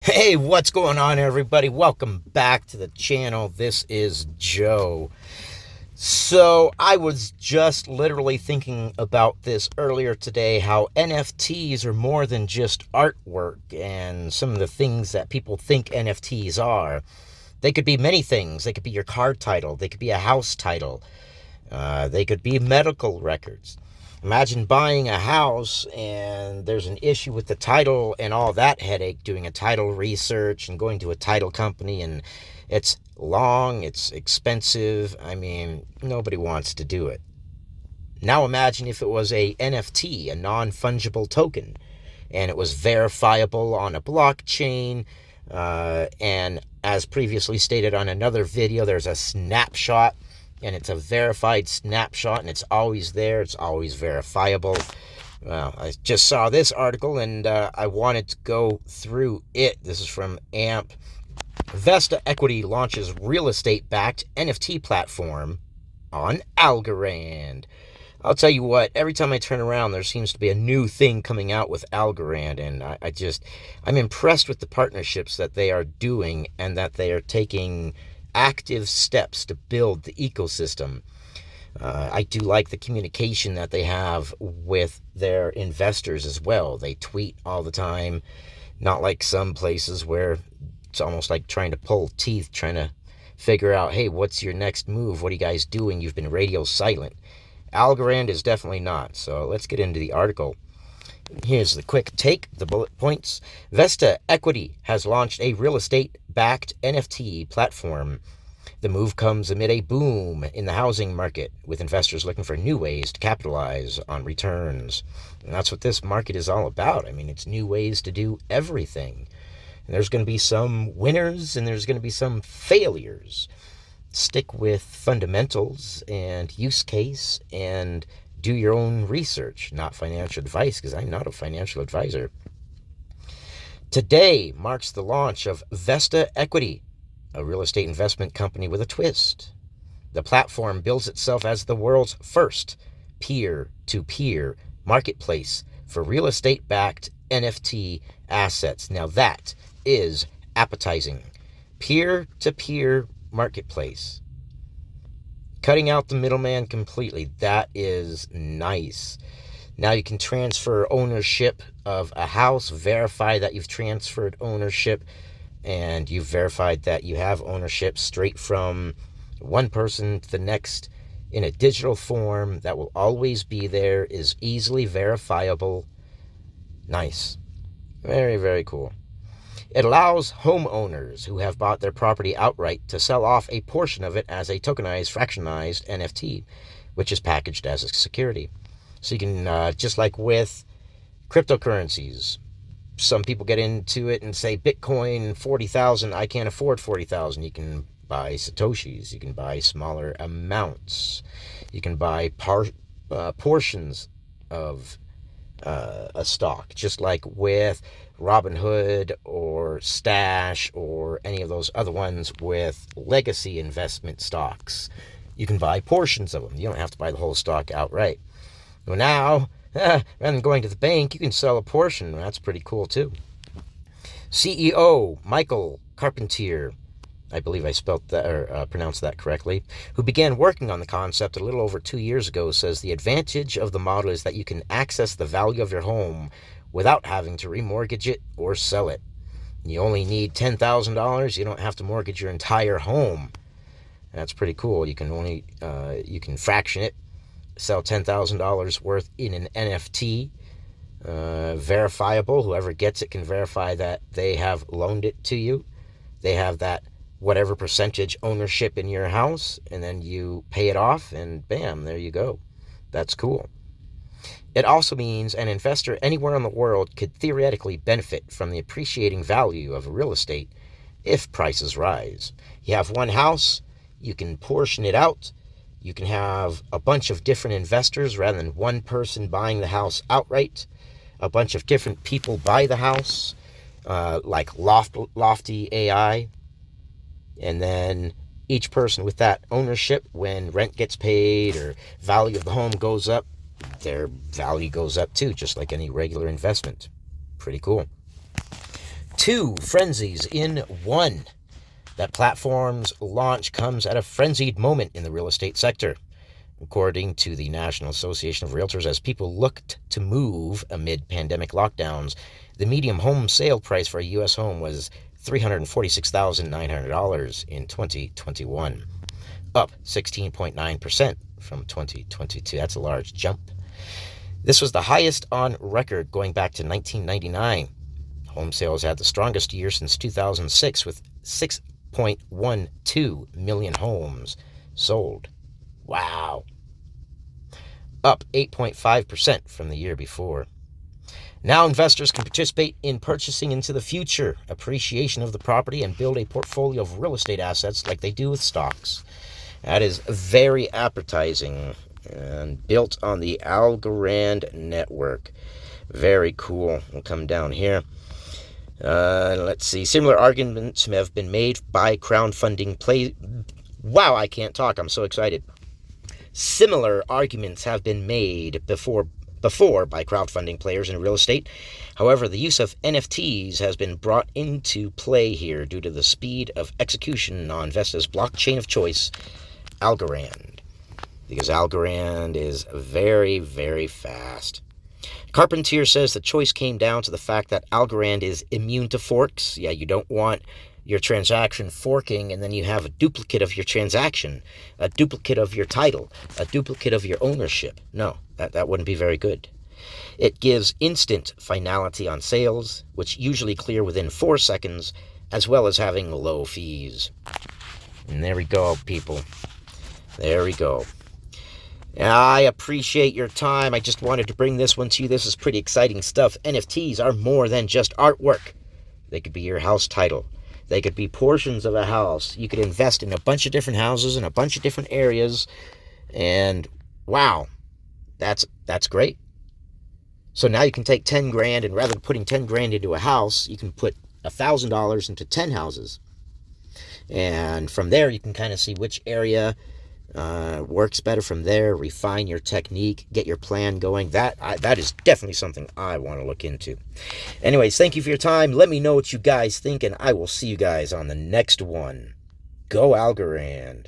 Hey, what's going on, everybody? Welcome back to the channel. This is Joe. So, I was just literally thinking about this earlier today, how NFTs are more than just artwork and some of the things that people think NFTs are. They could be many things. They could be your car title, they could be a house title, they could be medical records. Imagine buying a house and there's an issue with the title and all that headache doing a title research and going to a title company, and it's long, it's expensive. I mean, nobody wants to do it. Now imagine if it was a NFT, a non-fungible token, and it was verifiable on a blockchain. And as previously stated on another video, there's a snapshot, and it's a verified snapshot, and it's always there. It's always verifiable. Well, I just saw this article, and I wanted to go through it. This is from AMP. Vesta Equity launches real estate-backed NFT platform on Algorand. I'll tell you what, every time I turn around, there seems to be a new thing coming out with Algorand, and I'm impressed with the partnerships that they are doing and that they are taking active steps to build the ecosystem. I do like the communication that they have with their investors as well. They tweet all the time, not like some places where it's almost like trying to pull teeth, trying to figure out, hey, what's your next move? What are you guys doing? You've been radio silent. Algorand is definitely not. So let's get into the article. Here's the quick take, the bullet points. Vesta Equity has launched a real estate-backed NFT platform. The move comes amid a boom in the housing market, with investors looking for new ways to capitalize on returns. And that's what this market is all about. I mean, it's new ways to do everything. And there's going to be some winners and there's going to be some failures. Stick with fundamentals and use case and do your own research, not financial advice, because I'm not a financial advisor. Today marks the launch of Vesta Equity, a real estate investment company with a twist. The platform bills itself as the world's first peer-to-peer marketplace for real estate-backed NFT assets. Now that is appetizing. Peer-to-peer marketplace. Cutting out the middleman completely. That is nice. Now you can transfer ownership of a house, verify that you've transferred ownership, and you've verified that you have ownership straight from one person to the next in a digital form that will always be there, is easily verifiable. Nice. Very, very cool. It allows homeowners who have bought their property outright to sell off a portion of it as a tokenized, fractionalized NFT, which is packaged as a security. So you can, just like with cryptocurrencies, some people get into it and say Bitcoin 40,000, I can't afford 40,000. You can buy Satoshis, you can buy smaller amounts, you can buy portions of a stock, just like with Robinhood or Stash or any of those other ones with legacy investment stocks. You can buy portions of them. You don't have to buy the whole stock outright. Well, now, rather than going to the bank, you can sell a portion. That's pretty cool, too. CEO Michael Carpentier, I believe I spelled that or pronounced that correctly, who began working on the concept a little over 2 years ago, says the advantage of the model is that you can access the value of your home without having to remortgage it or sell it. You only need $10,000. You don't have to mortgage your entire home. That's pretty cool. You can fraction it, sell $10,000 worth in an NFT, verifiable. Whoever gets it can verify that they have loaned it to you. They have that whatever percentage ownership in your house, and then you pay it off, and bam, there you go. That's cool. It also means an investor anywhere in the world could theoretically benefit from the appreciating value of real estate if prices rise. You have one house, you can portion it out. You can have a bunch of different investors rather than one person buying the house outright. A bunch of different people buy the house, like Lofty AI. And then each person with that ownership, when rent gets paid or value of the home goes up, their value goes up too, just like any regular investment. Pretty cool. two frenzies in one. That platform's launch comes at a frenzied moment in the real estate sector. According to the National Association of Realtors, as people looked to move amid pandemic lockdowns, the median home sale price for a U.S. home was $346,900 in 2021, up 16.9% from 2022. That's a large jump. This was the highest on record going back to 1999. Home sales had the strongest year since 2006 with 6.12 million homes sold. Wow. Up 8.5% from the year before. Now investors can participate in purchasing into the future appreciation of the property and build a portfolio of real estate assets like they do with stocks. That is very appetizing and built on the Algorand network. Very cool. We'll come down here. Let's see. Similar arguments have been made by crowdfunding play. Wow, I can't talk. I'm so excited. Similar arguments have been made before by crowdfunding players in real estate. However, the use of NFTs has been brought into play here due to the speed of execution on Vesta's blockchain of choice, Algorand. Because Algorand is very, very fast. Carpentier says the choice came down to the fact that Algorand is immune to forks. Yeah, you don't want your transaction forking and then you have a duplicate of your transaction, a duplicate of your title, a duplicate of your ownership. No, that wouldn't be very good. It gives instant finality on sales, which usually clear within 4 seconds, as well as having low fees. And there we go, people. There we go. I appreciate your time. I just wanted to bring this one to you. This is pretty exciting stuff. NFTs are more than just artwork. They could be your house title. They could be portions of a house. You could invest in a bunch of different houses in a bunch of different areas. And wow, that's great. So now you can take 10 grand and rather than putting 10 grand into a house, you can put $1,000 into 10 houses. And from there, you can kind of see which area works better from there, refine your technique, get your plan going. That is definitely something I want to look into. Anyways, thank you for your time. Let me know what you guys think, and I will see you guys on the next one. Go Algorand.